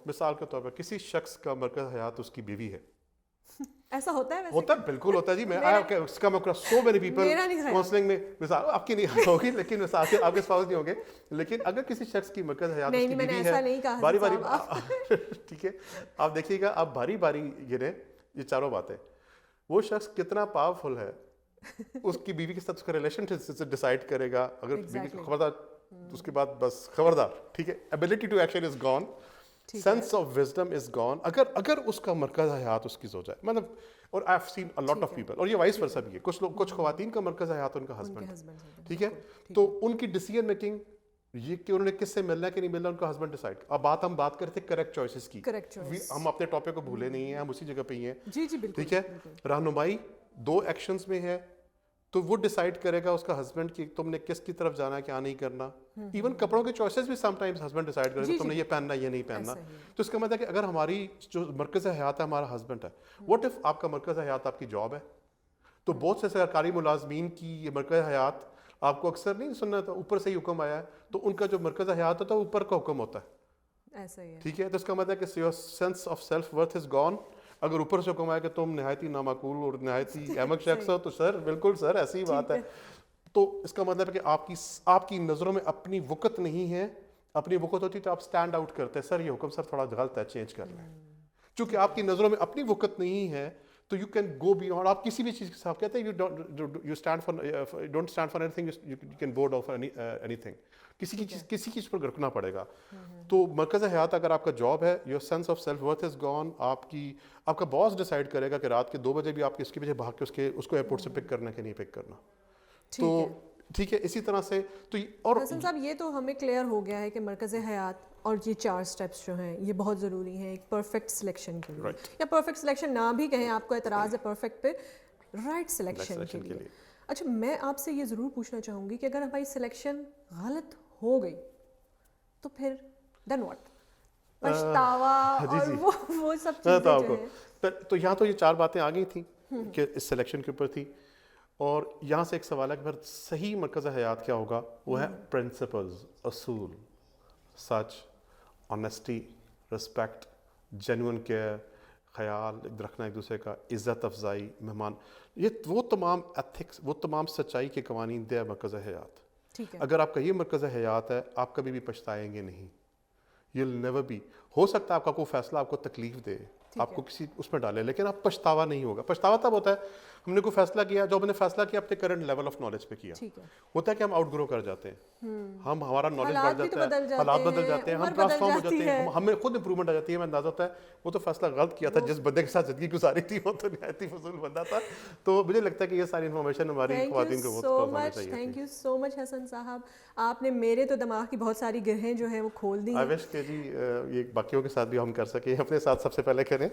مثال کے طور پر کسی شخص کا مرکز حیات اس کی بیوی ہے. ایسا ہوتا ہے؟ ہوتا ہے, بالکل ہوتا ہے جی. میں اس کا مقرر سو مینی پیپل کاؤنسلنگ میں, مثال آپ کی نہیں ہوگی لیکن مثال آپ کے اسپاؤس نہیں ہوں گے, لیکن اگر کسی شخص کی مرکز حیات اس کی بیوی ہے, باری باری, ٹھیک ہے, آپ دیکھیے گا, آپ باری باری گریں یہ چاروں باتیں, وہ شخص کتنا پاورفل ہے اس کی بیوی کے ساتھ اس کا ریلیشن ڈیسائڈ کرے گا. اگر بیوی کو خبردار, اس کے بعد بس خبردار, ٹھیک ہے, ability to action is gone, sense of wisdom is gone. اگر اس کا مرکز حیات اس کی زوجہ ہے, مطلب, اور I have seen a lot of people, اور یہ وائس ورسا بھی ہے, کچھ خواتین کا مرکز حیات ان کا ہسبینڈ, ٹھیک ہے, تو ان کی ڈیسیژن میکنگ یہ کہ انہوں نے کس سے ملنا ہے کہ نہیں ملنا, ان کا ہسبینڈ ڈیسائڈ. اب ہم بات کرتے ہیں کریکٹ چوائسز کی, ہم اپنے ٹاپک کو بھولے نہیں ہیں, ہم اسی جگہ پہ ہی ہیں, ٹھیک ہے. رہنمائی 2 ایکشنز میں ہے, تو وہ ڈیسائڈ کرے گا اس کا ہسبینڈ کہ تم نے کس کی طرف جانا ہے, کیا نہیں کرنا. ایون کپڑوں کے چوائسیز بھی سم ٹائمز ہسبینڈ ڈیسائڈ کرے گا تم نے یہ پہننا ہے یہ نہیں پہننا. تو اس کا مطلب ہے کہ اگر ہماری جو مرکز حیات ہے ہمارا ہسبینڈ ہے, واٹ اف آپ کا مرکز حیات آپ کی جاب ہے, تو بہت سے سرکاری ملازمین کی یہ مرکز حیات آپ کو اکثر نہیں سننا تھا, اوپر سے ہی حکم آیا ہے, تو ان کا جو مرکز حیات ہوتا ہے اوپر کا حکم ہوتا ہے, ایسا ہی ہے, ٹھیک ہے. تو اس کا مطلب ہے کہ your sense of self worth is gone. اگر اوپر سے حکم آیا کہ تم نہایت ہی نامعقول اور نہایت ہی احمق شخص ہو, تو سر بالکل سر ایسی ہی بات ہے. تو اس کا مطلب ہے کہ آپ کی نظروں میں اپنی وقت نہیں ہے, اپنی وقت ہوتی تو آپ اسٹینڈ آؤٹ کرتے ہیں, سر یہ حکم سر تھوڑا غلط ہے, چینج کر لیں. چونکہ آپ کی نظروں میں اپنی وقت نہیں ہے تو یو کین گو بیونڈ. آپ کسی بھی چیز کے ساتھ کہتے ہیں you stand for, don't stand for any thing, you can board of any thing. کسی چیز پر رکنا پڑے گا. تو مرکز حیات اگر آپ کا جاب ہے, your sense of self worth is gone. آپ کا باس ڈیسائڈ کرے گا کہ رات کے 2 بجے بھی آپ کے اس کے پیچھے بھاگ کے اس کو ایئرپورٹ سے پک کرنا کہ نہیں پک کرنا. تو ٹھیک ہے, اسی طرح سے تو. اور حسن صاحب یہ تو ہمیں کلیئر ہو گیا ہے کہ مرکز حیات اور یہ 4 سٹیپس جو ہیں یہ بہت ضروری ہیں ایک پرفیکٹ سلیکشن کے لیے, یا پرفیکٹ سلیکشن نہ بھی کہیں, آپ کو اعتراض ہے پرفیکٹ پہ, رائٹ سلیکشن کے لیے. اچھا, میں آپ سے یہ ضرور پوچھنا چاہوں گی کہ اگر ہماری سلیکشن غلط ہو گئی تو پھر دین واٹ, پچھتاوا اور وہ سب چیزیں جو ہیں. تو یہاں تو یہ 4 باتیں آ گئی تھیں کہ اس سلیکشن کے اوپر تھی, اور یہاں سے ایک سوال ہے کہ پھر صحیح مرکز حیات کیا ہوگا. وہ ہے پرنسپلز, اصول, سچ, آنیسٹی, رسپیکٹ, جینوئن کیئر, خیال رکھنا ایک دوسرے کا, عزت افزائی, مہمان, یہ وہ تمام ایتھکس, وہ تمام سچائی کے قوانین دے مرکز حیات. اگر آپ کا یہ مرکز حیات ہے, آپ کبھی بھی پچھتائیں گے نہیں. you'll never be. ہو سکتا ہے آپ کا کوئی فیصلہ آپ کو تکلیف دے, آپ کو کسی اس میں ڈالے, لیکن آپ پچھتاوا نہیں ہوگا. پچھتاوا تب ہوتا ہے ہم نے کوئی فیصلہ کیا, جو ہم نے فیصلہ کیا اپنے کرنٹ لیول آف نالج پہ کیا, ہوتا ہے کہ ہم آؤٹ گرو کر جاتے ہیں, ہمارا نالج بڑھ جاتا ہے, حالات بدل جاتے ہیں, ہم ٹرانسفارم ہو جاتے ہیں, ہمیں خود امپرومنٹ آ جاتی ہے, ہمیں اندازہ ہوتا ہے وہ تو فیصلہ غلط کیا تھا, جس بندے کے ساتھ زندگی گزاری تھی وہ تو نہایت ہی فضول بندہ تھا. تو مجھے لگتا ہے کہ یہ ساری انفارمیشن ہماری خواتین کو بہت ہونا چاہیے. تھینک یو سو مچ حسن صاحب, آپ نے میرے تو دماغ کی بہت ساری گرہیں جو ہیں وہ کھول دی ہیں. آئی وش کہ جی یہ باقیوں کے ساتھ بھی ہم کر سکیں, اپنے ساتھ سب سے پہلے کریں.